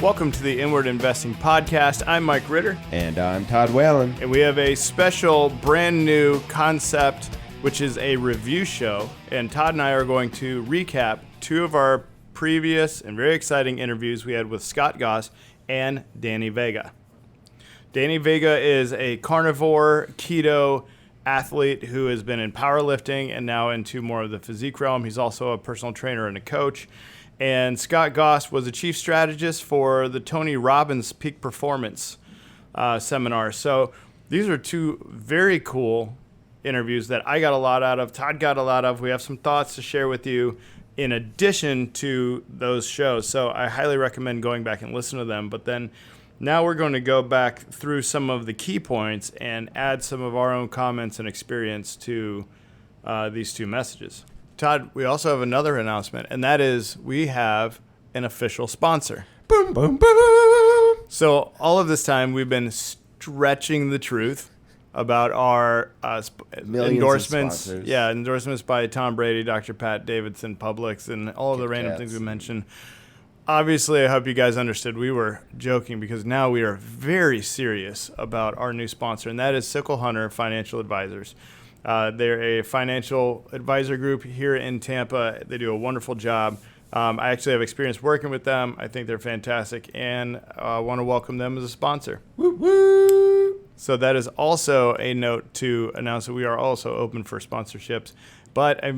Welcome to the Inward Investing Podcast. I'm Mike Ritter. And I'm Todd Whelan. And we have a special brand new concept, which is a review show. And Todd and I are going to recap two of our previous and very exciting interviews we had with Scott Goss and Danny Vega. Danny Vega is a carnivore keto athlete who has been in powerlifting and now into more of the physique realm. He's also a personal trainer and a coach. And Scott Goss was a chief strategist for the Tony Robbins Peak Performance seminar. So these are two very cool interviews that I got a lot out of. Todd got a lot of. We have some thoughts to share with you in addition to those shows. So I highly recommend going back and listen to them. But then now we're going to go back through some of the key points and add some of our own comments and experience to these two messages. Todd, we also have another announcement, and that is we have an official sponsor. Boom, boom, boom. So all of this time, we've been stretching the truth about our endorsements. Yeah, endorsements by Tom Brady, Dr. Pat Davidson, Publix, and all of the random things we mentioned. Obviously, I hope you guys understood we were joking because now we are very serious about our new sponsor, and that is Sickle Hunter Financial Advisors. They're a financial advisor group here in Tampa. They do a wonderful job. I actually have experience working with them. I think they're fantastic, and I want to welcome them as a sponsor. Woo woo! So that is also a note to announce that we are also open for sponsorships. But I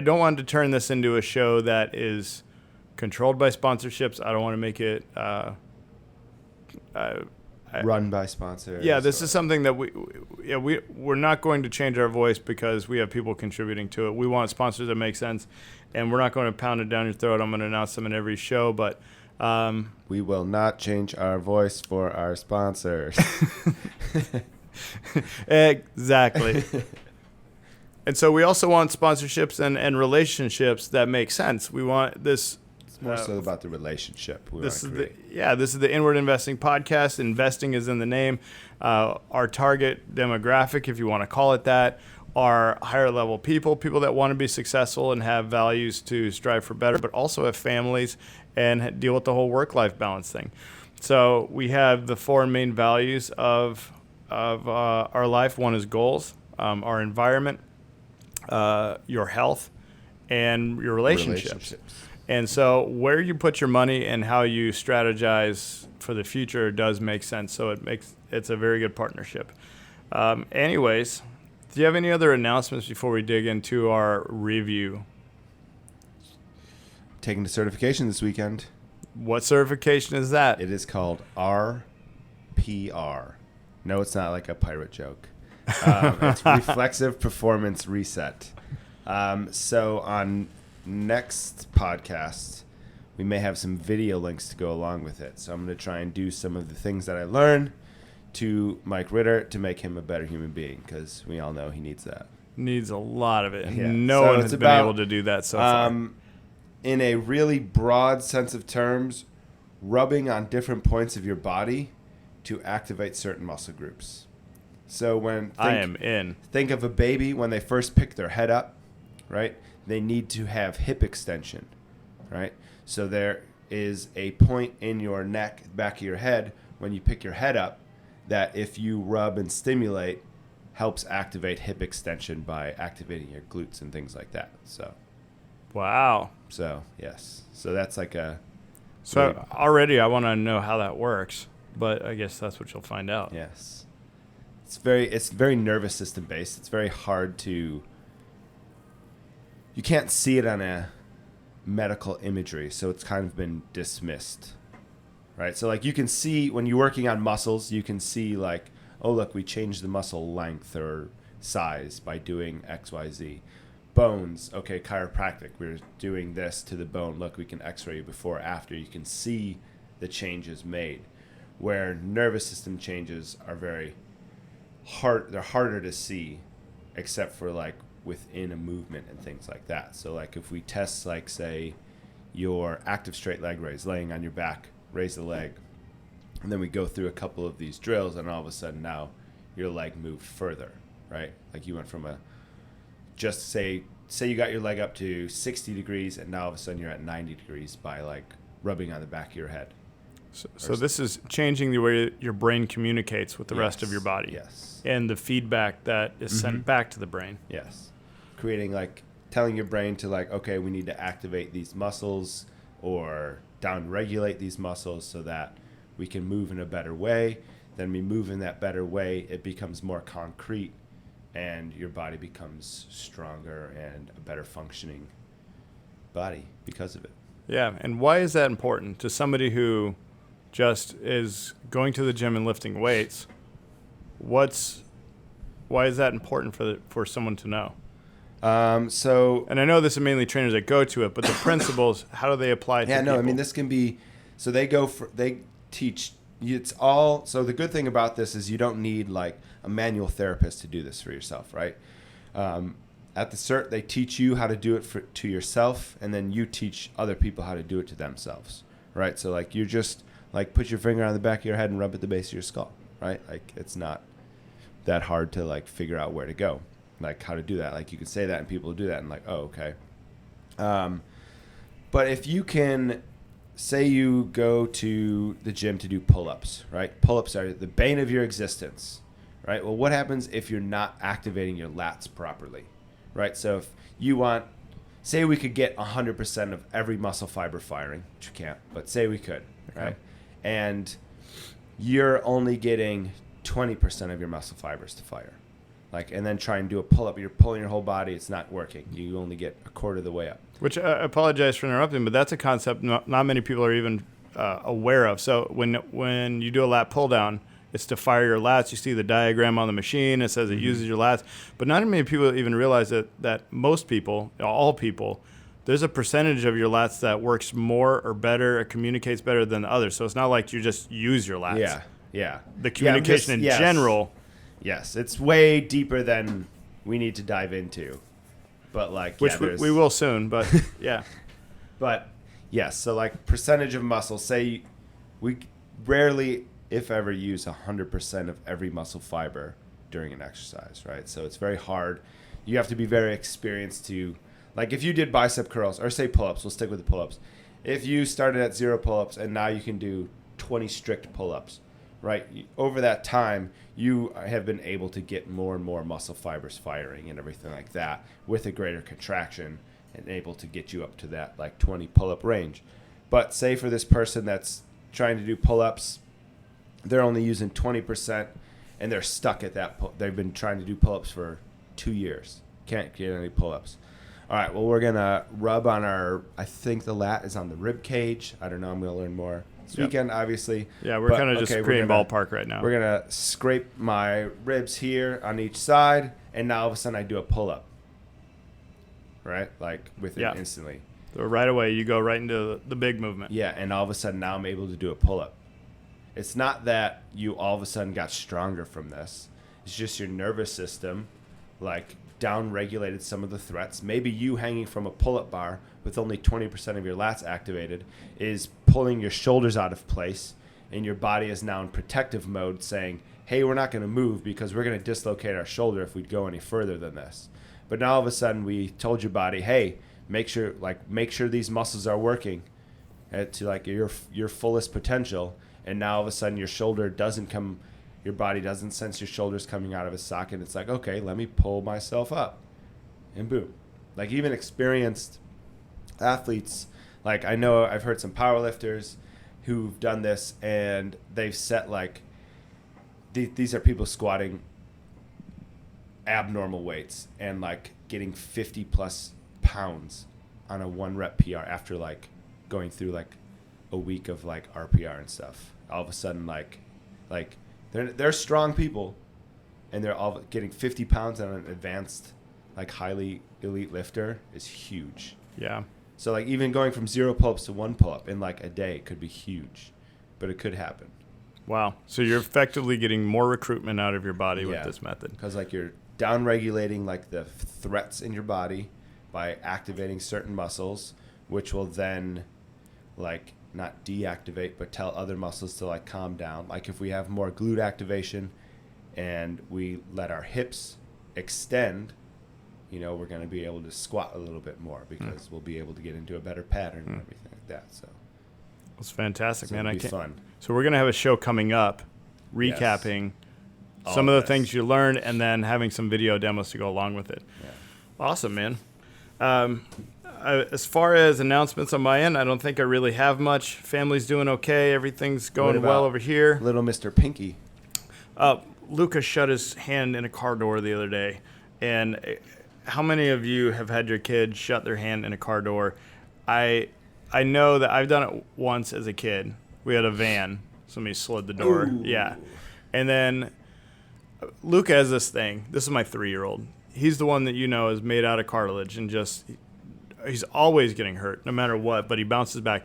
don't want to turn this into a show that is controlled by sponsorships. I don't want to make it run by sponsors. Yeah, this is something that we're not going to change our voice because we have people contributing to it. We want sponsors that make sense, and we're not going to pound it down your throat. I'm going to announce them in every show, but we will not change our voice for our sponsors. Exactly. And so we also want sponsorships and relationships that make sense. We want this. More so about the relationship. This is the Inward Investing Podcast. Investing is in the name. Our target demographic, if you want to call it that, are higher level people that want to be successful and have values to strive for better, but also have families and deal with the whole work-life balance thing. So we have the four main values of our life. One is goals, our environment, your health, and your relationships. And so where you put your money and how you strategize for the future does make sense. So it's a very good partnership. Anyways, do you have any other announcements before we dig into our review? Taking the certification this weekend. What certification is that? It is called RPR. No, it's not like a pirate joke. It's Reflexive Performance Reset. So on next podcast, we may have some video links to go along with it. So I'm going to try and do some of the things that I learned to Mike Ritter to make him a better human being, because we all know he needs that. Needs a lot of it. Yeah. No one has been able to do that so far. In a really broad sense of terms, rubbing on different points of your body to activate certain muscle groups. So think of a baby when they first pick their head up, right? They need to have hip extension, right? So there is a point in your neck, back of your head, when you pick your head up, that if you rub and stimulate, helps activate hip extension by activating your glutes and things like that. So, wow. So yes. So that's like a. So already I want to know how that works, but I guess that's what you'll find out. Yes. It's very nervous system based. It's very hard to. You can't see it on a medical imagery, so it's kind of been dismissed, right? So like you can see when you're working on muscles, you can see like, oh, look, we changed the muscle length or size by doing X, Y, Z. Bones, okay, chiropractic, we're doing this to the bone. Look, we can x-ray you before, after. You can see the changes made. Where nervous system changes are very hard, they're harder to see, except for like within a movement and things like that. So like if we test like say your active straight leg raise, laying on your back, raise the leg, and then we go through a couple of these drills and all of a sudden now your leg moved further, right? Like you went from just say you got your leg up to 60 degrees and now all of a sudden you're at 90 degrees by like rubbing on the back of your head. So this is changing the way your brain communicates with the rest of your body. Yes. And the feedback that is sent back to the brain. Yes. Creating telling your brain to okay, we need to activate these muscles or down-regulate these muscles so that we can move in a better way. Then we move in that better way, it becomes more concrete and your body becomes stronger and a better functioning body because of it. Yeah. And why is that important to somebody who just is going to the gym and lifting weights? Why is that important for someone to know? And I know this is mainly trainers that go to it, but the principles, how do they apply to people? Yeah, no, I mean, this can be, so they teach, it's all, so the good thing about this is you don't need a manual therapist to do this for yourself, right? At the CERT, they teach you how to do it to yourself, and then you teach other people how to do it to themselves, right? So you just put your finger on the back of your head and rub at the base of your skull, right? It's not that hard to figure out where to go, how to do that. You can say that and people do that and oh, okay. But if you can, say you go to the gym to do pull-ups, right? Pull-ups are the bane of your existence, right? Well, what happens if you're not activating your lats properly, right? So if you want, say we could get 100% of every muscle fiber firing, which you can't, but say we could, right? Okay. And you're only getting 20% of your muscle fibers to fire. And then try and do a pull-up. You're pulling your whole body. It's not working. You only get a quarter of the way up. Which I apologize for interrupting, but that's a concept not many people are even aware of. So when you do a lat pull-down, it's to fire your lats. You see the diagram on the machine. It says it uses your lats. But not many people even realize that most people, all people, there's a percentage of your lats that works more or better, it communicates better than the others. So it's not like you just use your lats. Yeah. The communication in general. Yes, it's way deeper than we need to dive into. But which we will soon, but yeah. But yes, so percentage of muscle, say we rarely, if ever, use 100% of every muscle fiber during an exercise, right? So it's very hard. You have to be very experienced to, if you did bicep curls or say pull-ups, we'll stick with the pull-ups. If you started at 0 pull-ups and now you can do 20 strict pull-ups, right? Over that time, you have been able to get more and more muscle fibers firing and everything like that with a greater contraction and able to get you up to that 20 pull-up range. But say for this person that's trying to do pull-ups, they're only using 20% and they're stuck at that. They've been trying to do pull-ups for 2 years. Can't get any pull-ups. All right, well, we're going to rub on I think the lat is on the rib cage. I don't know. I'm going to learn more this weekend, obviously. Yeah, we're kind of just creating ballpark right now. We're going to scrape my ribs here on each side, and now all of a sudden I do a pull-up, right? Within instantly. So right away, you go right into the big movement. Yeah, and all of a sudden now I'm able to do a pull-up. It's not that you all of a sudden got stronger from this. It's just your nervous system, down-regulated some of the threats. Maybe you hanging from a pull-up bar with only 20% of your lats activated is pulling your shoulders out of place, and your body is now in protective mode saying, hey, we're not going to move because we're going to dislocate our shoulder if we go any further than this. But now all of a sudden we told your body, hey, make sure these muscles are working to your fullest potential, and now all of a sudden your body doesn't sense your shoulders coming out of a socket. It's okay, let me pull myself up. And boom. Even experienced athletes, I know I've heard some powerlifters who've done this, and they've set these are people squatting abnormal weights and getting 50 plus pounds on a 1 rep PR after going through a week of RPR and stuff. All of a sudden they're strong people, and they're all getting 50 pounds on an advanced, highly elite lifter is huge. Yeah. So, even going from 0 pull-ups to 1 pull-up in, a day could be huge, but it could happen. Wow. So you're effectively getting more recruitment out of your body with this method. Because, you're down-regulating, the threats in your body by activating certain muscles, which will then, not deactivate, but tell other muscles to calm down. If we have more glute activation and we let our hips extend, we're going to be able to squat a little bit more because we'll be able to get into a better pattern and everything like that. So, It's fantastic, So man. it'll be fun. So we're gonna have a show coming up, recapping some of the things you learned, and then having some video demos to go along with it. Yeah. Awesome, man. As far as announcements on my end, I don't think I really have much. Family's doing okay. Everything's going well over here. Little Mr. Pinky. Luca shut his hand in a car door the other day. And how many of you have had your kid shut their hand in a car door? I know that I've done it once as a kid. We had a van. Somebody slid the door. Ooh. Yeah. And then Luca has this thing. This is my 3-year-old. He's the one that is made out of cartilage and he's always getting hurt no matter what, but he bounces back.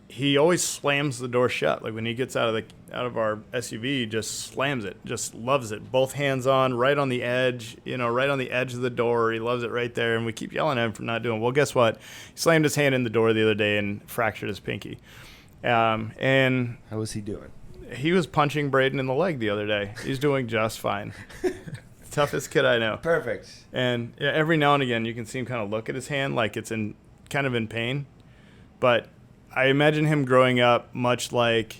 He always slams the door shut. Like when he gets out of our SUV, he just slams it, just loves it. Both hands on, right on the edge, right on the edge of the door. He loves it right there, and we keep yelling at him for not doing it. Well, guess what? He slammed his hand in the door the other day and fractured his pinky. And how was he doing? He was punching Braden in the leg the other day. He's doing just fine. Toughest kid I know. Perfect. And every now and again, you can see him kind of look at his hand like it's kind of in pain. But I imagine him growing up much like.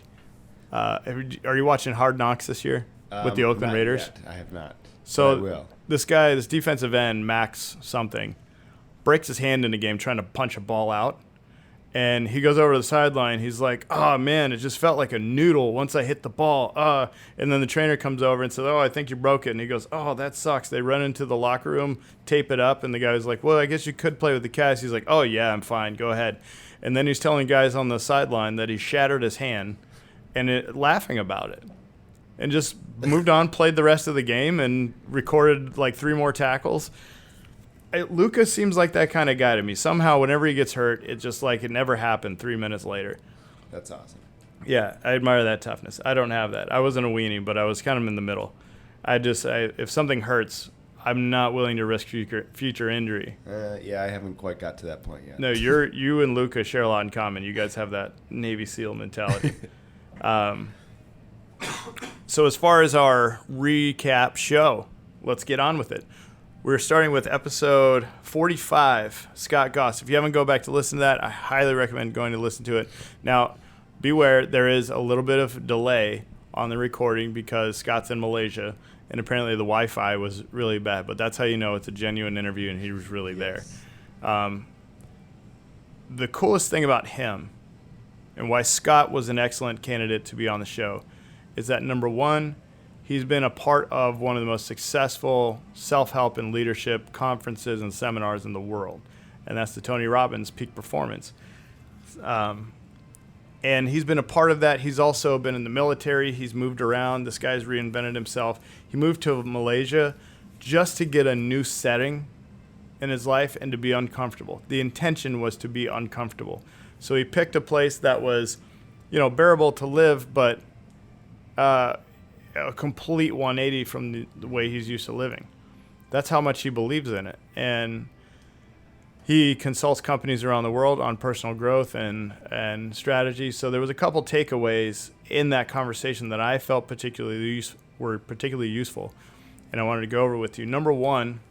Are you watching Hard Knocks this year with the Oakland Raiders? Yet. I have not. So I will. This guy, this defensive end, Max something, breaks his hand in a game trying to punch a ball out. And he goes over to the sideline. He's like, "Oh, man, it just felt like a noodle once I hit the ball." And then the trainer comes over and says, "Oh, I think you broke it." And he goes, "Oh, that sucks." They run into the locker room, tape it up, and the guy's like, "Well, I guess you could play with the cast." He's like, "Oh, yeah, I'm fine. Go ahead." And then he's telling guys on the sideline that he shattered his hand and laughing about it. And just moved on, played the rest of the game, and recorded like 3 more tackles. Lucas seems like that kind of guy to me. Somehow, whenever he gets hurt, it's just like it never happened 3 minutes later. That's awesome. Yeah, I admire that toughness. I don't have that. I wasn't a weenie, but I was kind of in the middle. If something hurts, I'm not willing to risk future injury. Yeah, I haven't quite got to that point yet. No, you and Luca share a lot in common. You guys have that Navy SEAL mentality. So as far as our recap show, let's get on with it. We're starting with episode 45, Scott Goss. If you haven't go back to listen to that, I highly recommend going to listen to it. Now, beware, there is a little bit of delay on the recording because Scott's in Malaysia, and apparently the Wi-Fi was really bad. But that's how you know it's a genuine interview, and he was really there. The coolest thing about him and why Scott was an excellent candidate to be on the show is that, number one, he's been a part of one of the most successful self-help and leadership conferences and seminars in the world, and that's the Tony Robbins Peak Performance. And he's been a part of that. He's also been in the military. He's moved around. This guy's reinvented himself. He moved to Malaysia just to get a new setting in his life and to be uncomfortable. The intention was to be uncomfortable. So he picked a place that was, bearable to live, but a complete 180 from the way he's used to living. That's how much he believes in it. And he consults companies around the world on personal growth and strategy. So there was a couple takeaways in that conversation that I felt were particularly useful, and I wanted to go over with you. Number one,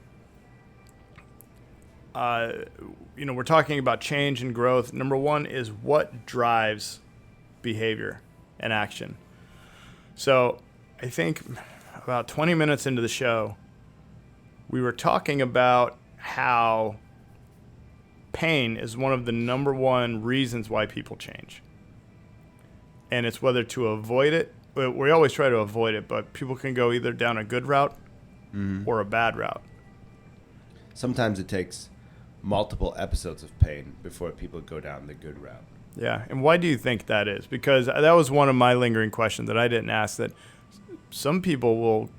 we're talking about change and growth. Number one is what drives behavior and action. So I think about 20 minutes into the show, we were talking about how pain is one of the number one reasons why people change. And it's whether to avoid it. We always try to avoid it, but people can go either down a good route or a bad route. Sometimes it takes multiple episodes of pain before people go down the good route. Yeah, and why do you think that is? Because that was one of my lingering questions that I didn't ask, that some people will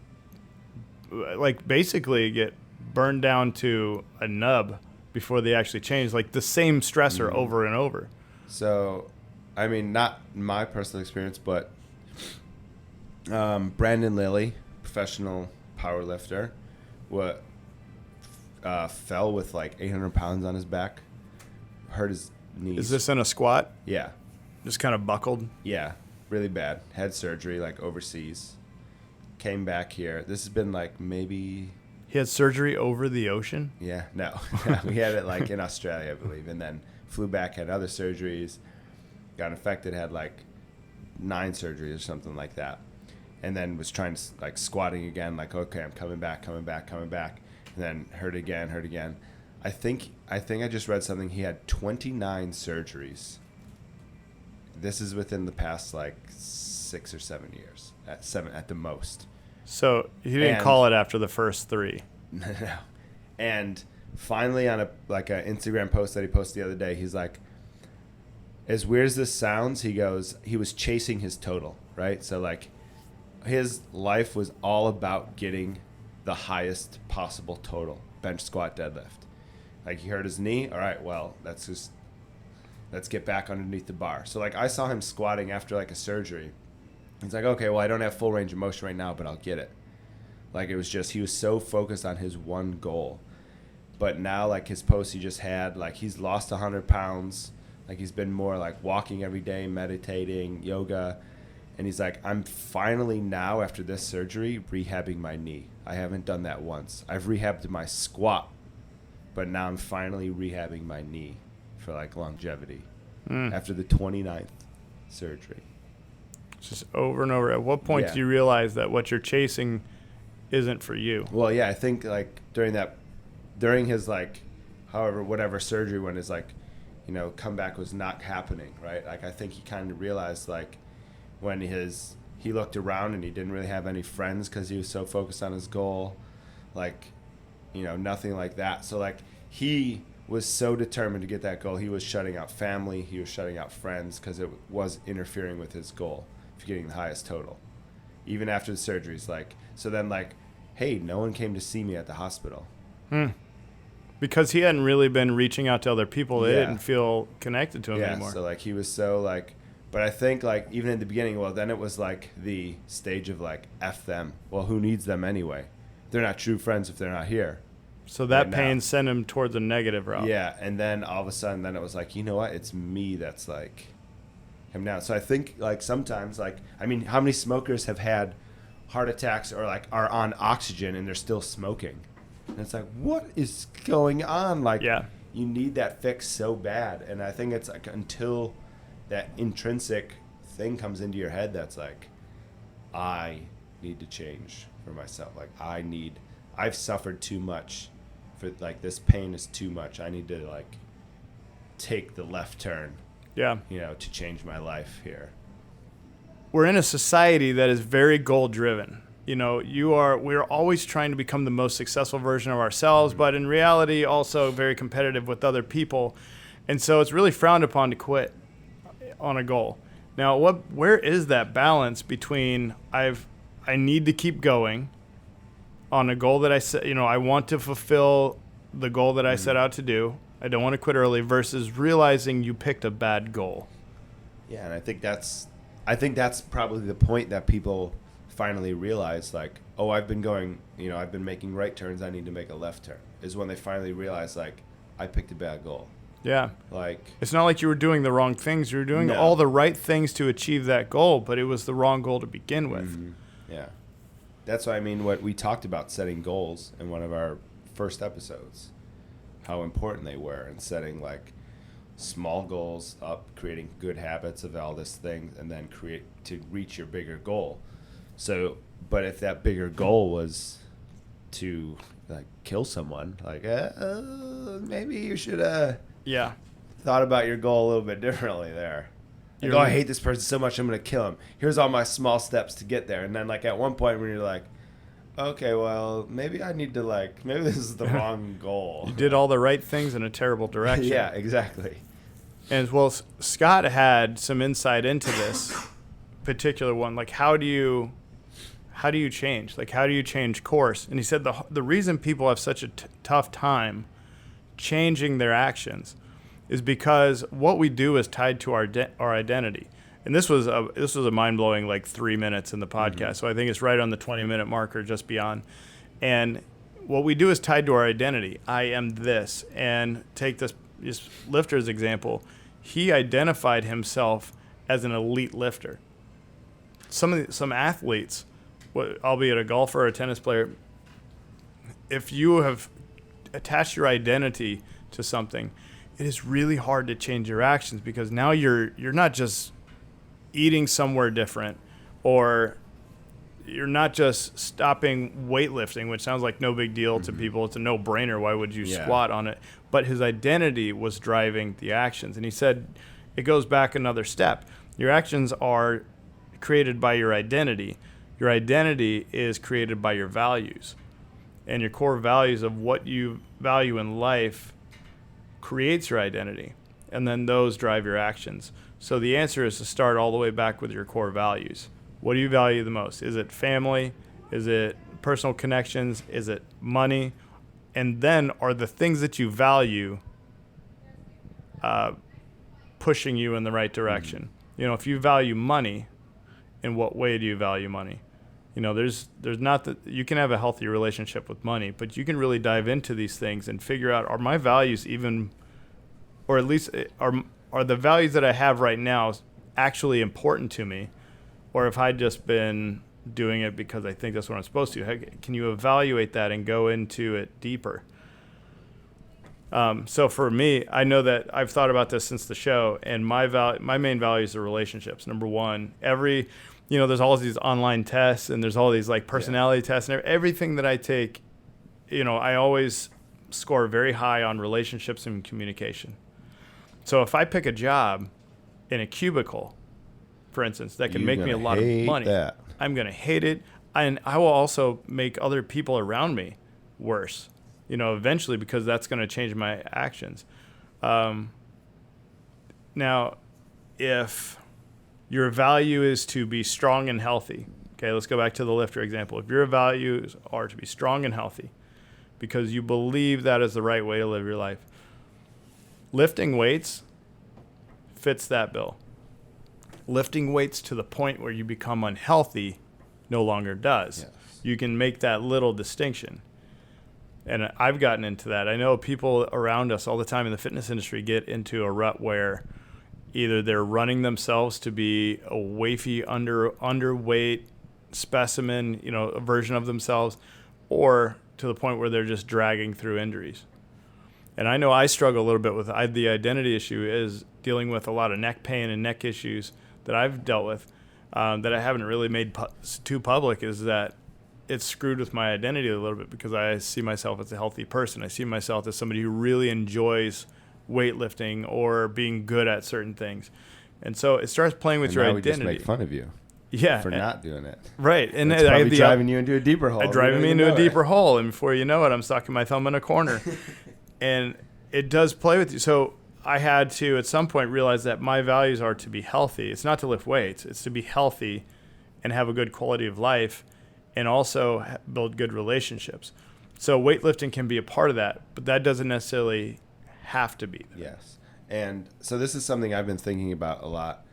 basically get burned down to a nub before they actually change, like the same stressor over and over. So, I mean, not my personal experience, but Brandon Lilly, professional powerlifter, fell with like 800 pounds on his back, hurt his knees. Is this in a squat? Yeah. Just kind of buckled? Yeah, really bad. Had surgery like overseas. Came back here. This has been like maybe... He had surgery over the ocean? Yeah, no. We had it like in Australia, I believe, and then flew back, had other surgeries. got infected, had like 9 surgeries or something like that, and then was trying to like squatting again, like, okay, I'm coming back, and then hurt again. I think I just read something. He had 29 surgeries. This is within the past like 6 or 7 years, at the most. So he didn't call it after the first 3. No. And finally, on an Instagram post that he posted the other day, he's like, as weird as this sounds, he goes, he was chasing his total, right? So like his life was all about getting the highest possible total, bench, squat, deadlift. Like he hurt his knee. All right, well, let's get back underneath the bar. So like I saw him squatting after like a surgery. He's like, okay, well, I don't have full range of motion right now, but I'll get it. Like it was just, he was so focused on his one goal. But now like his post he just had, like he's lost 100 pounds. Like he's been more like walking every day, meditating, yoga. And he's like, I'm finally now after this surgery rehabbing my knee. I haven't done that once. I've rehabbed my squat, but now I'm finally rehabbing my knee for like longevity after the 29th surgery. Just over and over. At what point do you realize that what you're chasing isn't for you? Well, yeah, I think like during his like, however, whatever surgery when his like, you know, comeback was not happening, right? Like I think he kind of realized like when he looked around and he didn't really have any friends because he was so focused on his goal, like, you know, nothing like that. So like he was so determined to get that goal. He was shutting out family. He was shutting out friends because it was interfering with his goal for getting the highest total. Even after the surgeries, like, so then like, hey, no one came to see me at the hospital. Because he hadn't really been reaching out to other people. They didn't feel connected to him anymore. So like he was so like, but I think like even in the beginning, well, then it was like the stage of like, F them. Well, who needs them anyway? They're not true friends if they're not here. So that pain sent him towards a negative route. Yeah, and then all of a sudden, then it was like, you know what? It's me that's like him now. So I think like sometimes, like, I mean, how many smokers have had heart attacks or like are on oxygen and they're still smoking? And it's like, what is going on? Like, you need that fix so bad. And I think it's like until that intrinsic thing comes into your head that's like, I need to change for myself. Like I've suffered too much. For like this pain is too much. I need to like take the left turn. Yeah. You know, to change my life here. We're in a society that is very goal driven. You know, we're always trying to become the most successful version of ourselves, but in reality also very competitive with other people. And so it's really frowned upon to quit on a goal. Now, where is that balance between I need to keep going on a goal that I set, you know, I want to fulfill the goal that I set out to do. I don't want to quit early versus realizing you picked a bad goal. Yeah, and I think that's probably the point that people finally realize, like, oh, I've been making right turns, I need to make a left turn, is when they finally realize, like, I picked a bad goal. Yeah. Like, it's not like you were doing the wrong things. You were doing all the right things to achieve that goal, but it was the wrong goal to begin with. Mm-hmm. Yeah. That's what I mean, what we talked about setting goals in one of our first episodes, how important they were, and setting like small goals up, creating good habits of all this thing, and then create to reach your bigger goal. So, but if that bigger goal was to like kill someone, like maybe you should thought about your goal a little bit differently there. Like, I hate this person so much, I'm going to kill him. Here's all my small steps to get there. And then, like, at one point when you're like, okay, well, maybe I need to, like, maybe this is the wrong goal. You did all the right things in a terrible direction. Yeah, exactly. And, well, Scott had some insight into this particular one. Like, how do you change? Like, how do you change course? And he said the reason people have such a tough time changing their actions is because what we do is tied to our identity. And this was a mind-blowing like 3 minutes in the podcast. Mm-hmm. So I think it's right on the 20-minute marker, just beyond. And what we do is tied to our identity. I am this. And take this lifter's example. He identified himself as an elite lifter. Some athletes, albeit a golfer or a tennis player, if you have attached your identity to something, it is really hard to change your actions, because now you're not just eating somewhere different, or you're not just stopping weightlifting, which sounds like no big deal to people. It's a no-brainer. Why would you squat on it? But his identity was driving the actions. And he said it goes back another step. Your actions are created by your identity. Your identity is created by your values. And your core values of what you value in life creates your identity. And then those drive your actions. So the answer is to start all the way back with your core values. What do you value the most? Is it family? Is it personal connections? Is it money? And then are the things that you value pushing you in the right direction? You know, if you value money, in what way do you value money? You know, there's not that you can have a healthy relationship with money, but you can really dive into these things and figure out, are my values even, or at least are the values that I have right now actually important to me? Or have I just been doing it because I think that's what I'm supposed to? Can you evaluate that and go into it deeper? So for me, I know that I've thought about this since the show, and my main values are relationships. Number one, there's all these online tests, and there's all these like personality tests, and everything that I take, I always score very high on relationships and communication. So if I pick a job in a cubicle, for instance, that can make me a lot of money, I'm going to hate it. And I will also make other people around me worse, eventually, because that's going to change my actions. Now, if your value is to be strong and healthy, okay, let's go back to the lifter example. If your values are to be strong and healthy because you believe that is the right way to live your life, lifting weights fits that bill. Lifting weights to the point where you become unhealthy no longer does. Yes. You can make that little distinction. And I've gotten into that. I know people around us all the time in the fitness industry get into a rut where either they're running themselves to be a wafy, underweight specimen, a version of themselves, or to the point where they're just dragging through injuries. And I know I struggle a little bit with the identity issue is dealing with a lot of neck pain and neck issues that I've dealt with that I haven't really made too public, is that it's screwed with my identity a little bit, because I see myself as a healthy person. I see myself as somebody who really enjoys weightlifting or being good at certain things. And so it starts playing with your identity. And now we just make fun of you for not doing it. Right. And it's probably driving you into a deeper hole. Driving me into a deeper hole. And before you know it, I'm stuck in my thumb in a corner. And it does play with you. So I had to, at some point, realize that my values are to be healthy. It's not to lift weights. It's to be healthy and have a good quality of life, and also build good relationships. So weightlifting can be a part of that, but that doesn't necessarily have to be there. Yes. And so this is something I've been thinking about a lot.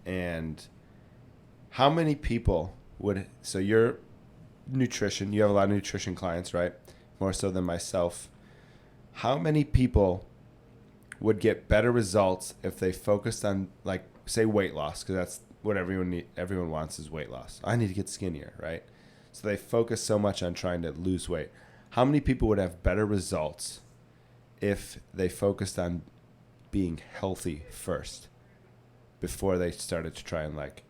And how many people so your nutrition, you have a lot of nutrition clients, right? More so than myself. How many people would get better results if they focused on, like, say, weight loss? Because that's what everyone wants, is weight loss. I need to get skinnier, right? So they focus so much on trying to lose weight. How many people would have better results if they focused on being healthy first before they started to try and like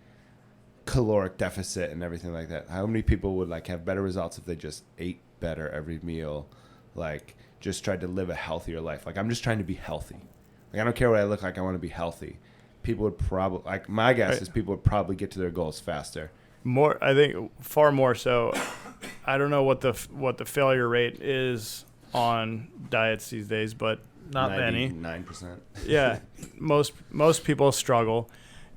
caloric deficit and everything like that? How many people would like have better results if they just ate better every meal, like just tried to live a healthier life? Like, I'm just trying to be healthy. Like, I don't care what I look like. I want to be healthy. People would probably, like, my guess is people would probably get to their goals faster. I think far more so. I don't know what the failure rate is on diets these days, but not many. 9%. Yeah, most people struggle.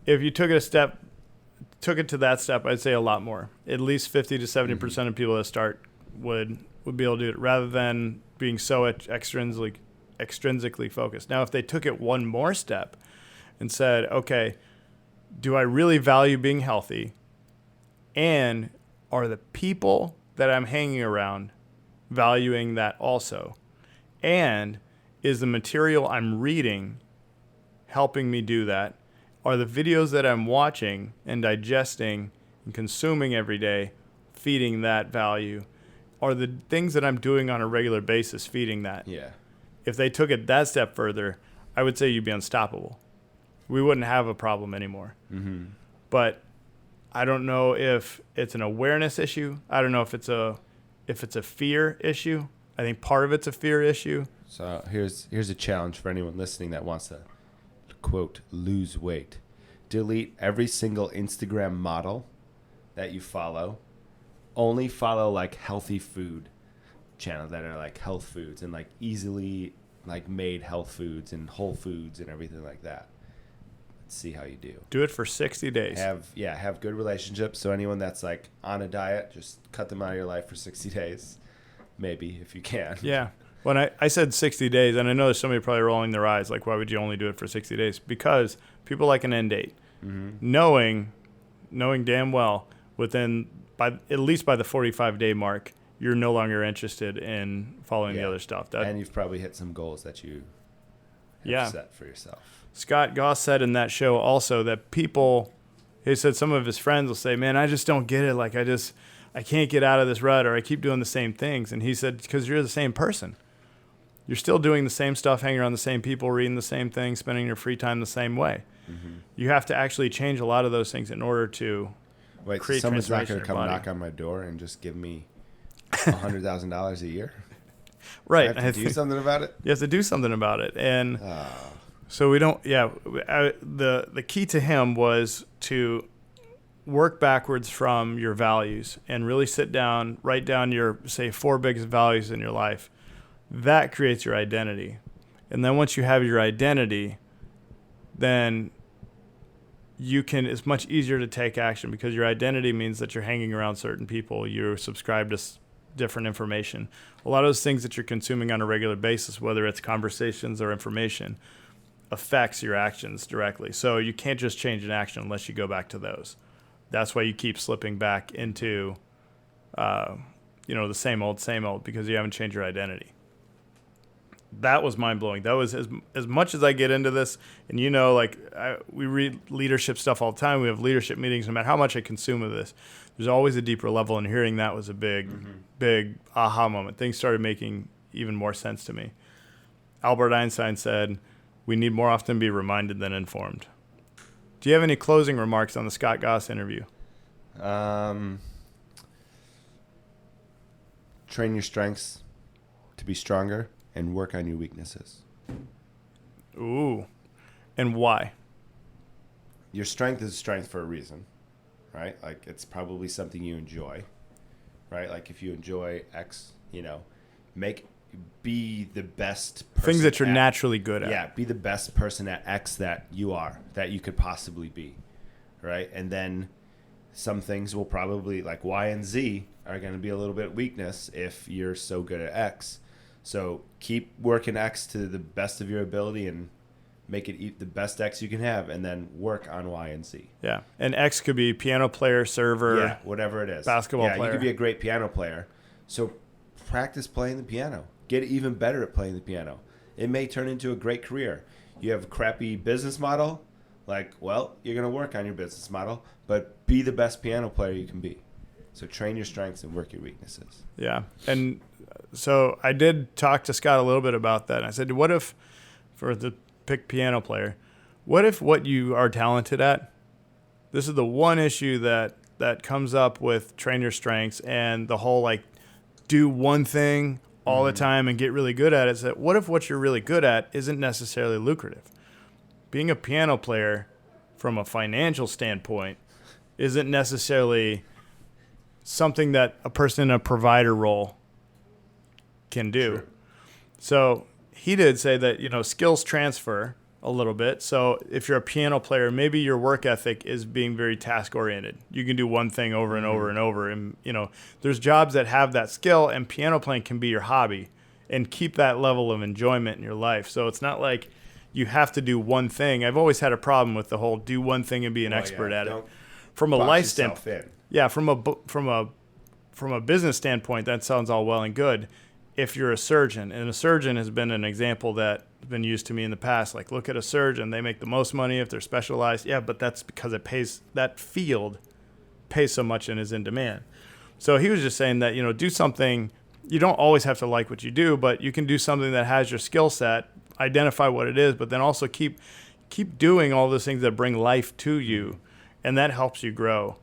If you took it to that step, I'd say a lot more. At least 50 to 70% of people that start would be able to do it, rather than being so extrinsically focused. Now, if they took it one more step and said, okay, do I really value being healthy? And are the people that I'm hanging around valuing that also? And is the material I'm reading helping me do that? Are the videos that I'm watching and digesting and consuming every day feeding that value? Are the things that I'm doing on a regular basis feeding that? Yeah. If they took it that step further, I would say you'd be unstoppable. We wouldn't have a problem anymore. Mm-hmm. But I don't know if it's an awareness issue. I don't know if it's a fear issue. I think part of it's a fear issue. So here's a challenge for anyone listening that wants to, quote, lose weight. Delete every single Instagram model that you follow. Only follow like healthy food channels that are like health foods and like easily like made health foods and whole foods and everything like that. Let's see how you do. Do it for 60 days. Have good relationships. So anyone that's like on a diet, just cut them out of your life for 60 days. Maybe if you can. Yeah. When I said 60 days, and I know there's somebody probably rolling their eyes, like, why would you only do it for 60 days? Because people like an end date. Mm-hmm. Knowing damn well at least by the 45-day mark, you're no longer interested in following the other stuff. And you've probably hit some goals that you have set for yourself. Scott Goss said in that show also that he said some of his friends will say, man, I just don't get it. Like, I can't get out of this rut, or I keep doing the same things. And he said, because you're the same person. You're still doing the same stuff, hanging around the same people, reading the same things, spending your free time the same way. Mm-hmm. You have to actually change a lot of those things in order to create someone's not going transformation to come in your knock body. on my door and just give me $100,000 a year? Right. I have to do something about it? You have to do something about it. And so we don't, the key to him was to work backwards from your values and really sit down, write down your, say, 4 biggest values in your life. That creates your identity. And then once you have your identity, then it's much easier to take action, because your identity means that you're hanging around certain people. You subscribe to different information. A lot of those things that you're consuming on a regular basis, whether it's conversations or information, affects your actions directly. So you can't just change an action unless you go back to those. That's why you keep slipping back into, the same old, because you haven't changed your identity. That was mind-blowing. That was as much as I get into this, and we read leadership stuff all the time. We have leadership meetings. No matter how much I consume of this, there's always a deeper level, and hearing that was a big aha moment. Things started making even more sense to me. Albert Einstein said, we need more often be reminded than informed. Do you have any closing remarks on the Scott Goss interview? Train your strengths to be stronger and work on your weaknesses. Ooh. And why? Your strength is a strength for a reason, right? Like, it's probably something you enjoy, right? Like, if you enjoy X, be the best person. Things that you're naturally good at. Yeah, be the best person at X that you could possibly be, right? And then some things will probably, like Y and Z, are going to be a little bit weakness if you're so good at X. So keep working X to the best of your ability and make it the best X you can have, and then work on Y and Z. Yeah, and X could be piano player, server, whatever it is. Basketball player. Yeah, you could be a great piano player. So practice playing the piano. Get even better at playing the piano. It may turn into a great career. You have a crappy business model, you're going to work on your business model, but be the best piano player you can be. So train your strengths and work your weaknesses. Yeah. And so I did talk to Scott a little bit about that. I said, what if, for the pick piano player, what if what you are talented at, this is the one issue that comes up with train your strengths and the whole do one thing all the time and get really good at it, is that what if what you're really good at isn't necessarily lucrative? Being a piano player from a financial standpoint isn't necessarily something that a person in a provider role can do. Sure. So he did say that, skills transfer a little bit. So if you're a piano player, maybe your work ethic is being very task oriented. You can do one thing over and over and over. And, there's jobs that have that skill, and piano playing can be your hobby and keep that level of enjoyment in your life. So it's not like you have to do one thing. I've always had a problem with the whole do one thing and be an expert at it. From a life standpoint. Yeah, from a business standpoint, that sounds all well and good. If you're a surgeon, and a surgeon has been an example that's been used to me in the past, look at a surgeon, they make the most money if they're specialized. Yeah, but that's because that field pays so much and is in demand. So he was just saying that, do something, you don't always have to like what you do, but you can do something that has your skill set, identify what it is, but then also keep doing all those things that bring life to you, and that helps you grow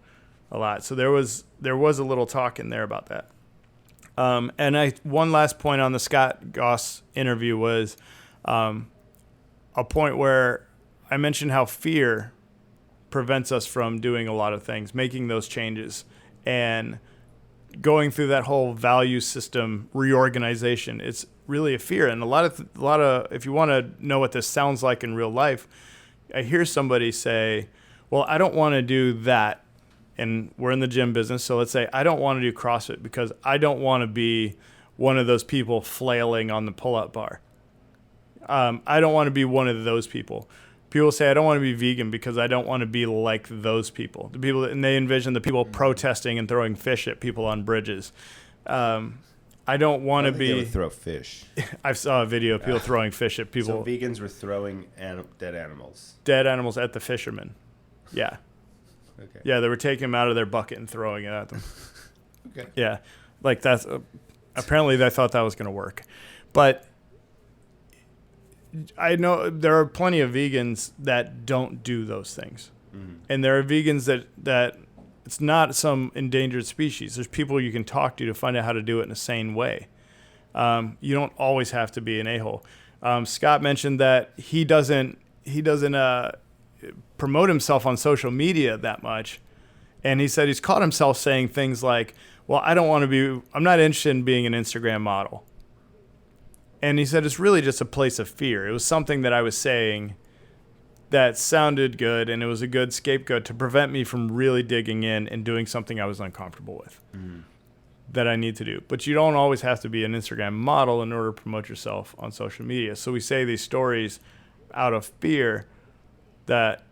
a lot. So there was a little talk in there about that. And one last point on the Scott Goss interview was a point where I mentioned how fear prevents us from doing a lot of things, making those changes, and going through that whole value system reorganization. It's really a fear. And a lot of, if you want to know what this sounds like in real life, I hear somebody say, well, I don't want to do that. And we're in the gym business. So let's say I don't want to do CrossFit because I don't want to be one of those people flailing on the pull-up bar. I don't want to be one of those people. People say I don't want to be vegan because I don't want to be like those people. The people, and they envision the people protesting and throwing fish at people on bridges. I don't want to be. They would throw fish. I saw a video of people throwing fish at people. So vegans were throwing dead animals. Dead animals at the fishermen. Yeah. Okay. Yeah, they were taking them out of their bucket and throwing it at them. Okay. Yeah, like that's apparently they thought that was going to work, but I know there are plenty of vegans that don't do those things, and there are vegans that it's not some endangered species. There's people you can talk to find out how to do it in a sane way. You don't always have to be an a-hole. Scott mentioned that he doesn't promote himself on social media that much. And he said he's caught himself saying things like, well, I'm not interested in being an Instagram model. And he said it's really just a place of fear. It was something that I was saying that sounded good, and it was a good scapegoat to prevent me from really digging in and doing something I was uncomfortable with that I need to do. But you don't always have to be an Instagram model in order to promote yourself on social media. So we say these stories out of fear that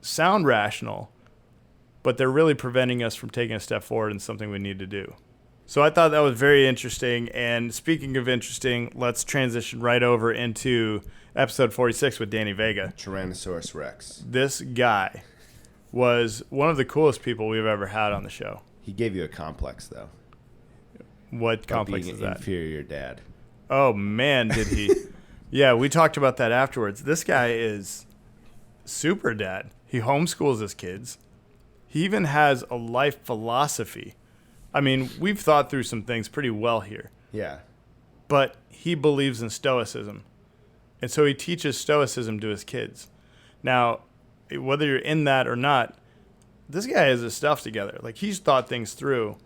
sound rational, but they're really preventing us from taking a step forward in something we need to do. So I thought that was very interesting. And speaking of interesting, let's transition right over into episode 46 with Danny Vega. Tyrannosaurus Rex. This guy was one of the coolest people we've ever had on the show. He gave you a complex, though. What complex is that? Inferior dad. Oh, man, did he. Yeah, we talked about that afterwards. This guy is super dad. He homeschools his kids. He even has a life philosophy. I mean, we've thought through some things pretty well here. Yeah. But he believes in stoicism. And so he teaches stoicism to his kids. Now, whether you're in that or not, this guy has his stuff together. Like, he's thought things through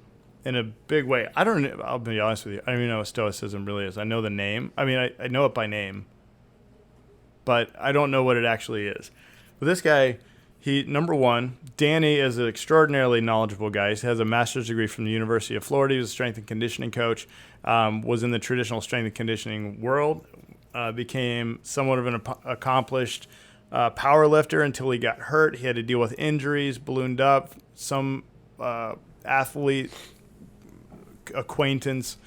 in a big way. I'll be honest with you, I don't even know what stoicism really is. I know the name. I mean, I know it by name. But I don't know what it actually is. But this guy, number one, Danny is an extraordinarily knowledgeable guy. He has a master's degree from the University of Florida. He was a strength and conditioning coach, was in the traditional strength and conditioning world, became somewhat of an accomplished power lifter until he got hurt. He had to deal with injuries, ballooned up. Some athlete acquaintance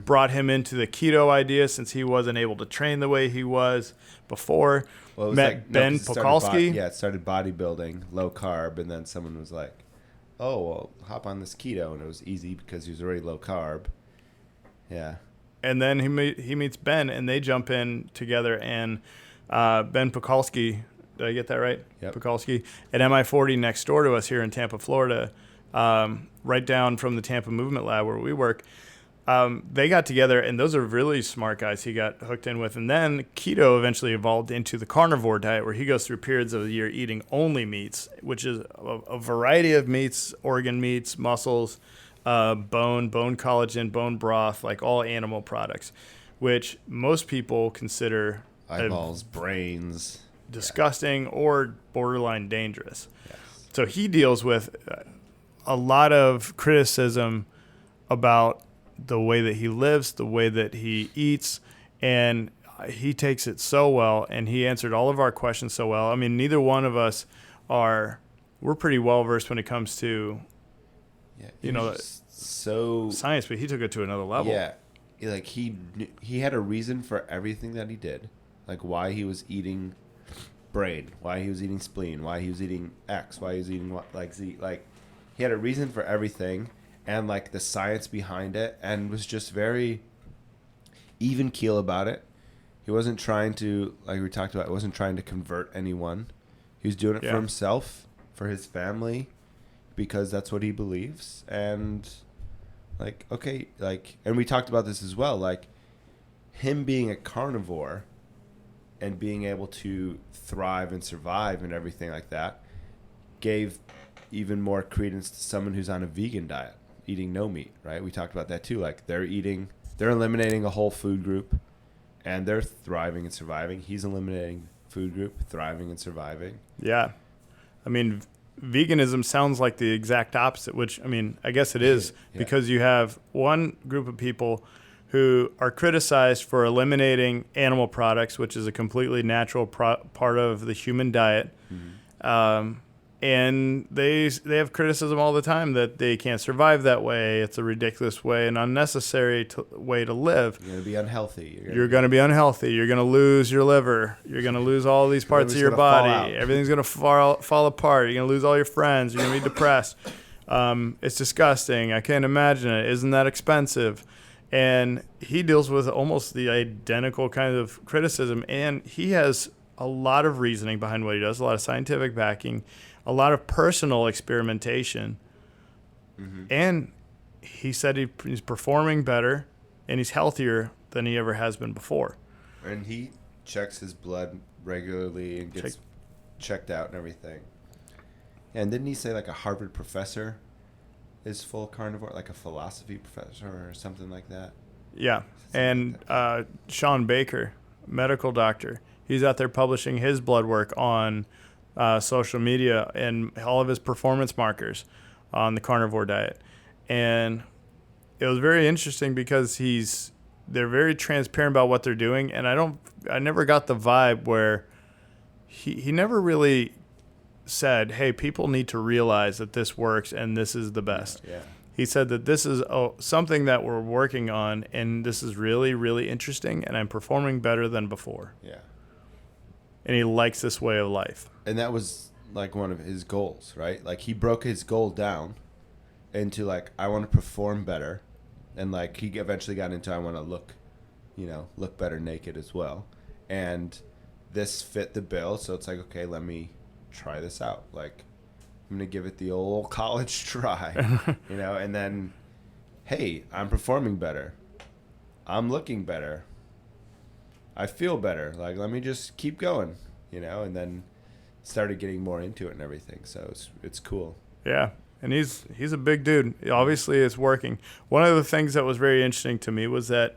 brought him into the keto idea since he wasn't able to train the way he was before. Well, it was met Ben Pokalski. It started bodybuilding, low carb, and then someone was like, oh, well, hop on this keto, and it was easy because he was already low carb. Yeah. And then he meets Ben, and they jump in together, and Ben Pokalski, did I get that right? Yep. Pokalski, at MI40 next door to us here in Tampa, Florida, right down from the Tampa Movement Lab where we work. They got together, and those are really smart guys he got hooked in with. And then keto eventually evolved into the carnivore diet, where he goes through periods of the year eating only meats, which is a variety of meats, organ meats, muscles, bone collagen, bone broth, like all animal products, which most people consider eyeballs, brains, disgusting or borderline dangerous. Yes. So he deals with a lot of criticism about the way that he lives, the way that he eats, and he takes it so well, and he answered all of our questions so well. I mean, neither one of us we're pretty well versed when it comes to, so science, but he took it to another level. Yeah, like he had a reason for everything that he did, like why he was eating brain, why he was eating spleen, why he was eating X, why he was eating Z. Like he had a reason for everything. And, like, the science behind it, and was just very even keel about it. He wasn't trying to, like we talked about, he wasn't trying to convert anyone. He was doing it for himself, for his family, because that's what he believes. And like, okay, like, and we talked about this as well, like him being a carnivore and being able to thrive and survive and everything like that gave even more credence to someone who's on a vegan diet, eating no meat, right? We talked about that too. Like they're eliminating a whole food group and they're thriving and surviving. He's eliminating food group, thriving and surviving. Yeah. I mean, veganism sounds like the exact opposite, which, I mean, I guess it is because you have one group of people who are criticized for eliminating animal products, which is a completely natural part of the human diet. Mm-hmm. And they have criticism all the time that they can't survive that way. It's a ridiculous way, an unnecessary way to live. You're going to be unhealthy. You're going to be unhealthy. You're going to lose your liver. You're going to lose all these parts of your body. Everything's going to fall apart. You're going to lose all your friends. You're going to be depressed. It's disgusting. I can't imagine it. Isn't that expensive? And he deals with almost the identical kind of criticism. And he has a lot of reasoning behind what he does, a lot of scientific backing, a lot of personal experimentation. Mm-hmm. And he said he's performing better and he's healthier than he ever has been before. And he checks his blood regularly and gets checked out and everything. And didn't he say like a Harvard professor is full carnivore, like a philosophy professor or something like that? Yeah. And Sean Baker, medical doctor, he's out there publishing his blood work on social media and all of his performance markers on the carnivore diet. And it was very interesting because they're very transparent about what they're doing. And I never got the vibe where he never really said, hey, people need to realize that this works and this is the best. Yeah. He said that this is something that we're working on and this is really, really interesting and I'm performing better than before. Yeah. And he likes this way of life. And that was like one of his goals, right? Like he broke his goal down into like, I want to perform better. And like he eventually got into, I want to look better naked as well. And this fit the bill. So it's like, okay, let me try this out. Like I'm going to give it the old college try, and then, hey, I'm performing better. I'm looking better. I feel better. Like, let me just keep going, and then started getting more into it and everything. So it's cool. Yeah. And he's a big dude. Obviously, it's working. One of the things that was very interesting to me was that,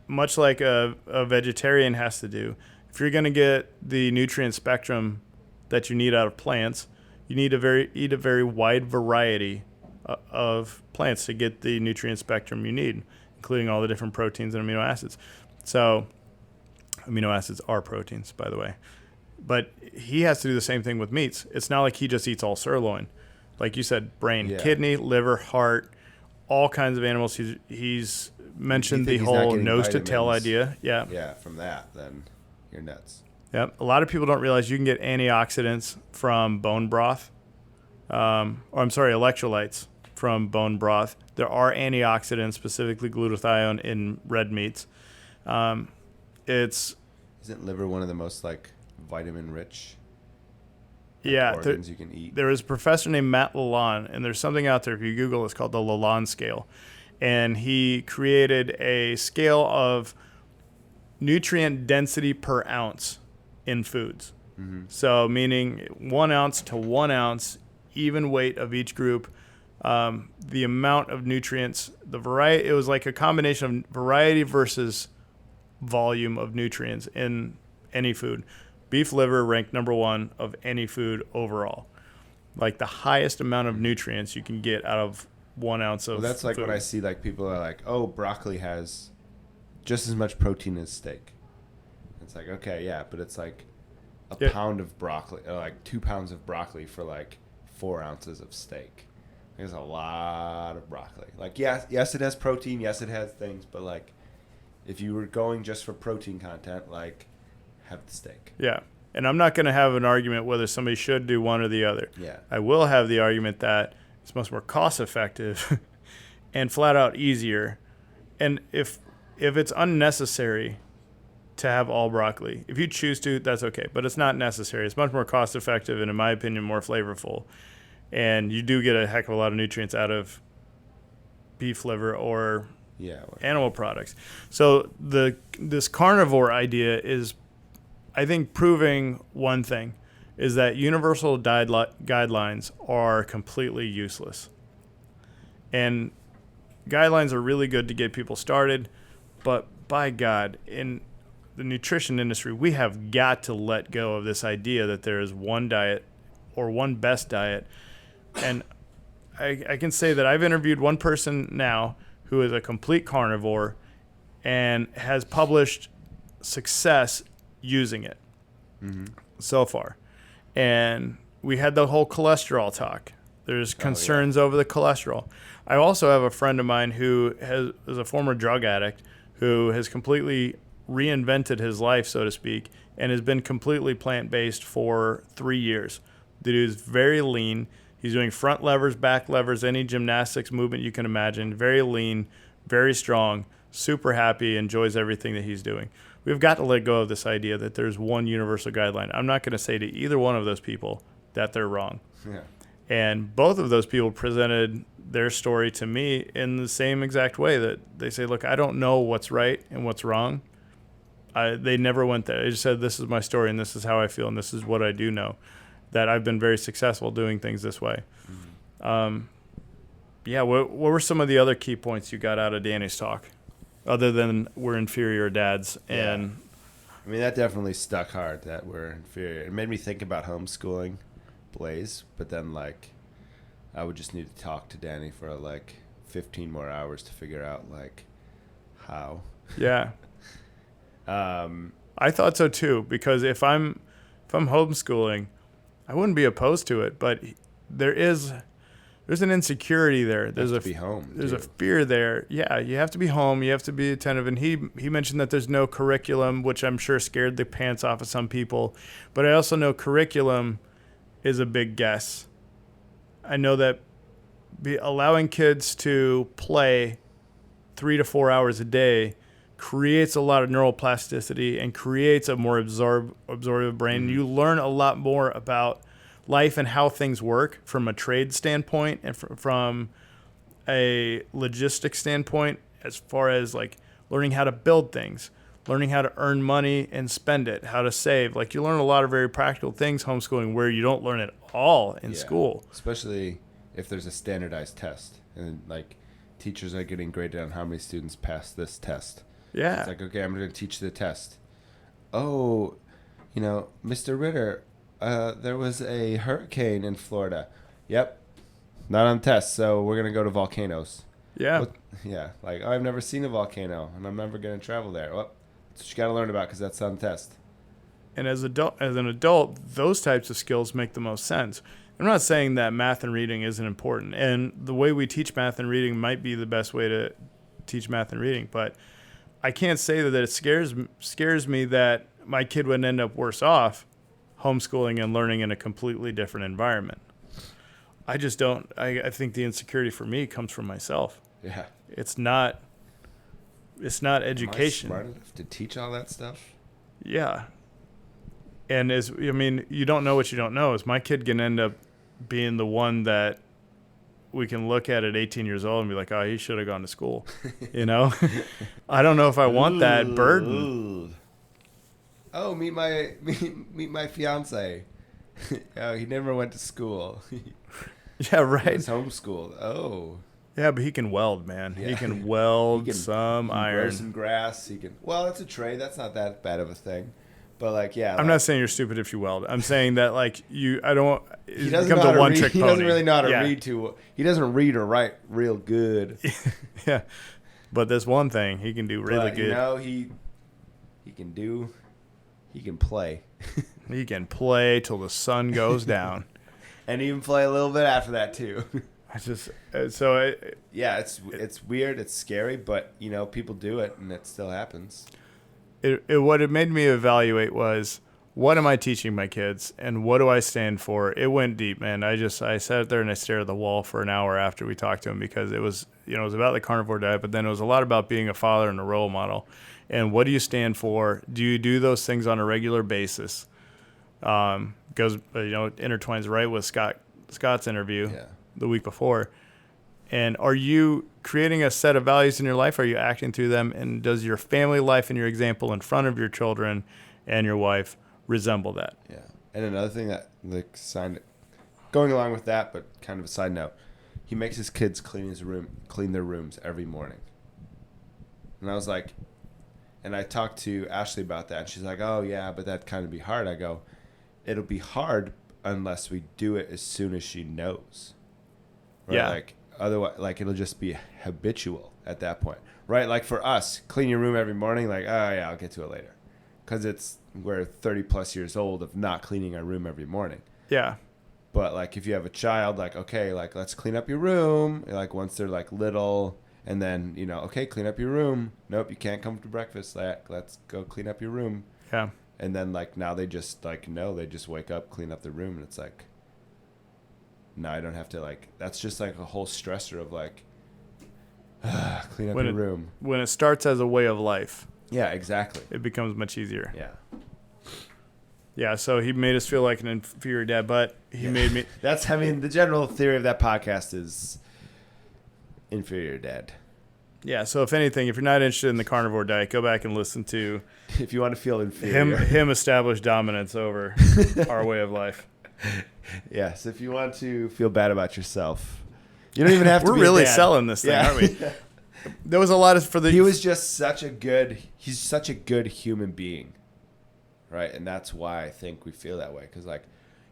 much like a vegetarian has to do, if you're going to get the nutrient spectrum that you need out of plants, you need to eat a very wide variety of plants to get the nutrient spectrum you need, including all the different proteins and amino acids. So amino acids are proteins, by the way. But he has to do the same thing with meats. It's not like he just eats all sirloin. Like you said, brain, kidney, liver, heart, all kinds of animals. He's mentioned the whole nose to tail idea. Yeah. Yeah, from that, then you're nuts. Yep. A lot of people don't realize you can get antioxidants from bone broth. Electrolytes from bone broth. There are antioxidants, specifically glutathione, in red meats. Isn't liver one of the most like vitamin-rich organs you can eat? There is a professor named Matt Lalonde, and there's something out there, if you Google, it's called the Lalonde scale. And he created a scale of nutrient density per ounce in foods. Mm-hmm. So meaning 1 ounce to 1 ounce, even weight of each group, the amount of nutrients, the variety. It was like a combination of variety versus volume of nutrients in any food. Beef liver ranked number 1 of any food overall. Like the highest amount of nutrients you can get out of 1 ounce of food. Well, that's like when I see like people are like, oh, broccoli has just as much protein as steak. It's like, okay, yeah, but it's like a pound of broccoli, or like 2 pounds of broccoli for like 4 ounces of steak. There's a lot of broccoli. Like, yes, it has protein. Yes, it has things. But like, if you were going just for protein content, like, have the steak. Yeah. And I'm not going to have an argument whether somebody should do one or the other. Yeah. I will have the argument that it's much more cost effective and flat out easier. And if it's unnecessary to have all broccoli. If you choose to, that's okay, but it's not necessary. It's much more cost effective and, in my opinion, more flavorful. And you do get a heck of a lot of nutrients out of beef liver or animal products. So this carnivore idea is, I think, proving one thing, is that universal diet guidelines are completely useless. And guidelines are really good to get people started, but by God, in the nutrition industry, we have got to let go of this idea that there is one diet or one best diet. And I can say that I've interviewed one person now who is a complete carnivore and has published success using it so far. And we had the whole cholesterol talk. There's concerns over the cholesterol. I also have a friend of mine who is a former drug addict who has completely reinvented his life, so to speak, and has been completely plant-based for 3 years. The dude's very lean. He's doing front levers, back levers, any gymnastics movement you can imagine. Very lean, very strong, super happy, enjoys everything that he's doing. We've got to let go of this idea that there's one universal guideline. I'm not going to say to either one of those people that they're wrong. Yeah. And both of those people presented their story to me in the same exact way, that they say, look, I don't know what's right and what's wrong. They never went there. They just said, this is my story and this is how I feel and this is what I do know, that I've been very successful doing things this way. What were some of the other key points you got out of Danny's talk, other than we're inferior dads? And I mean, that definitely stuck hard, that we're inferior. It made me think about homeschooling Blaze, but then like I would just need to talk to Danny for like 15 more hours to figure out like how. Yeah. I thought so too, because if I'm homeschooling, I wouldn't be opposed to it, but there's an insecurity there. There's a fear there. Yeah, you have to be home. You have to be attentive. And he mentioned that there's no curriculum, which I'm sure scared the pants off of some people. But I also know curriculum is a big guess. I know that allowing kids to play 3 to 4 hours a day creates a lot of neuroplasticity and creates a more absorptive brain. You learn a lot more about life and how things work from a trade standpoint and from a logistics standpoint, as far as like learning how to build things, learning how to earn money and spend it, how to save. Like you learn a lot of very practical things homeschooling where you don't learn it all in school. Especially if there's a standardized test and like teachers are getting graded on how many students pass this test. Yeah. It's like, okay, I'm going to teach the test. Oh, Mr. Ritter, there was a hurricane in Florida. Yep. Not on the test, so we're going to go to volcanoes. Yeah. Like, I've never seen a volcano, and I'm never going to travel there. Well, that's what you got to learn about because that's on the test. And as an adult, those types of skills make the most sense. I'm not saying that math and reading isn't important, and the way we teach math and reading might be the best way to teach math and reading, but I can't say that it scares me that my kid would end up worse off homeschooling and learning in a completely different environment. I just don't. I think the insecurity for me comes from myself. Yeah. It's not education. Am I smart enough to teach all that stuff? Yeah. And you don't know what you don't know. Is my kid going to end up being the one that we can look at 18 years old and be like, oh, he should have gone to school. I don't know if I want that burden. Oh, meet my fiance. Oh, he never went to school. Yeah, right. He was homeschooled. Oh. Yeah, but he can weld, man. Yeah. He can weld some iron. Grow some grass. Well, it's a trade. That's not that bad of a thing. But I'm not saying you're stupid if you weld. I'm saying that he doesn't becomes a one-trick pony. He doesn't really know how to read he doesn't read or write real good. Yeah, but this one thing he can do really good. He can play. He can play till the sun goes down, and even play a little bit after that too. It's weird. It's scary, but people do it, and it still happens. What it made me evaluate was, what am I teaching my kids and what do I stand for? It went deep, man. I sat there and I stared at the wall for an hour after we talked to him because it was about the carnivore diet, but then it was a lot about being a father and a role model. And what do you stand for? Do you do those things on a regular basis? Goes, intertwines right with Scott's interview the week before. And are you creating a set of values in your life? Are you acting through them? And does your family life and your example in front of your children and your wife resemble that? Yeah. And another thing that going along with that, but kind of a side note, he makes his kids clean their rooms every morning. And I was like, and I talked to Ashley about that. And she's like, oh yeah, but that'd kind of be hard. I go, it'll be hard unless we do it as soon as she knows. Right? Yeah. Like otherwise, like it'll just be habitual at that point. Right? Like for us, clean your room every morning. Like, oh yeah, I'll get to it later. Because we're 30 plus years old of not cleaning our room every morning. Yeah. But like if you have a child, like, okay, like let's clean up your room. Like once they're like little, and then, okay, clean up your room. Nope, you can't come to breakfast. Like, let's go clean up your room. Yeah. And then like now they just like, no, they just wake up, clean up the room. And it's like, no, I don't have to like, that's just like a whole stressor of like, clean up your room. When it starts as a way of life. Yeah, exactly. It becomes much easier. Yeah. Yeah, so he made us feel like an inferior dad, but he made me... the general theory of that podcast is inferior dad. Yeah, so if anything, if you're not interested in the carnivore diet, go back and listen to... If you want to feel inferior. Him establish dominance over our way of life. Yes, if you want to feel bad about yourself. You don't even have to We're be really dad. selling this thing, aren't we? There was a lot of... He was just he's such a good human being. Right, and that's why I think we feel that way. Because, like,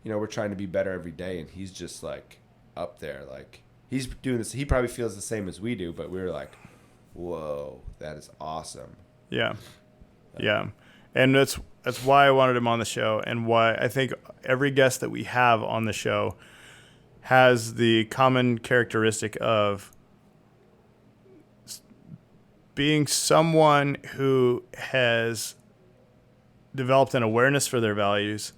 we're trying to be better every day, and he's just, like, up there. Like, he's doing this. He probably feels the same as we do, but we're like, whoa, that is awesome. Yeah. Yeah. And that's why I wanted him on the show, and why I think every guest that we have on the show has the common characteristic of being someone who has developed an awareness for their values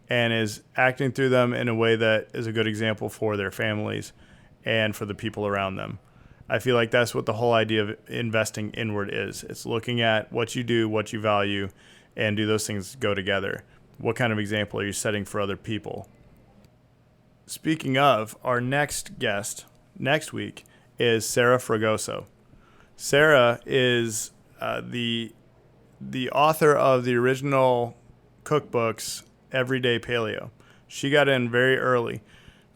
and is acting through them in a way that is a good example for their families and for the people around them. I feel like that's what the whole idea of investing inward is. It's looking at what you do, what you value, and do those things go together? What kind of example are you setting for other people? Speaking of, our next guest next week is Sarah Fragoso. Sarah is the author of the original cookbooks, Everyday Paleo. She got in very early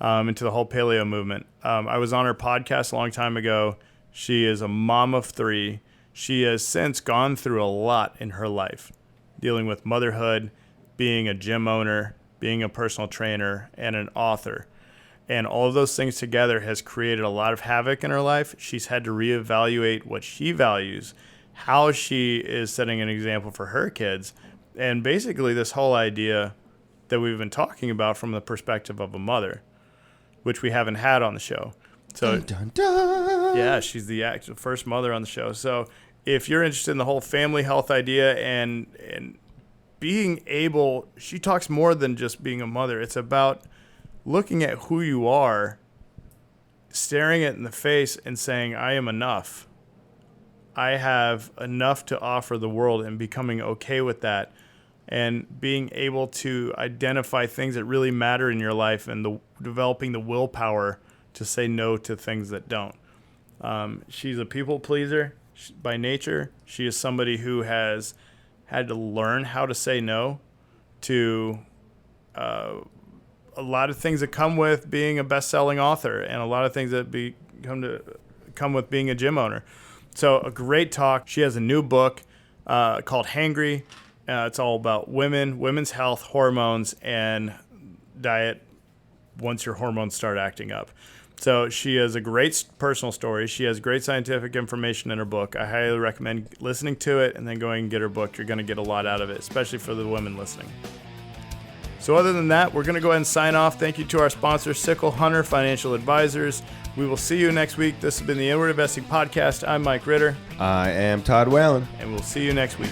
into the whole paleo movement. I was on her podcast a long time ago. She is a mom of 3. She has since gone through a lot in her life, dealing with motherhood, being a gym owner, being a personal trainer, and an author. And all of those things together has created a lot of havoc in her life. She's had to reevaluate what she values, how she is setting an example for her kids, and basically this whole idea that we've been talking about from the perspective of a mother, which we haven't had on the show. So, dun, dun, dun. Yeah, she's the first mother on the show. So if you're interested in the whole family health idea and being able, she talks more than just being a mother. It's about looking at who you are, staring it in the face and saying, I am enough. I have enough to offer the world, and becoming okay with that and being able to identify things that really matter in your life and developing the willpower to say no to things that don't. She's a people pleaser by nature. She is somebody who has had to learn how to say no to a lot of things that come with being a best-selling author and a lot of things that come with being a gym owner. So a great talk. She has a new book called Hangry. It's all about women's health, hormones, and diet once your hormones start acting up. So she has a great personal story. She has great scientific information in her book. I highly recommend listening to it and then going and get her book. You're going to get a lot out of it, especially for the women listening. So other than that, we're going to go ahead and sign off. Thank you to our sponsor, Sickle Hunter Financial Advisors. We will see you next week. This has been the Inward Investing Podcast. I'm Mike Ritter. I am Todd Whelan. And we'll see you next week.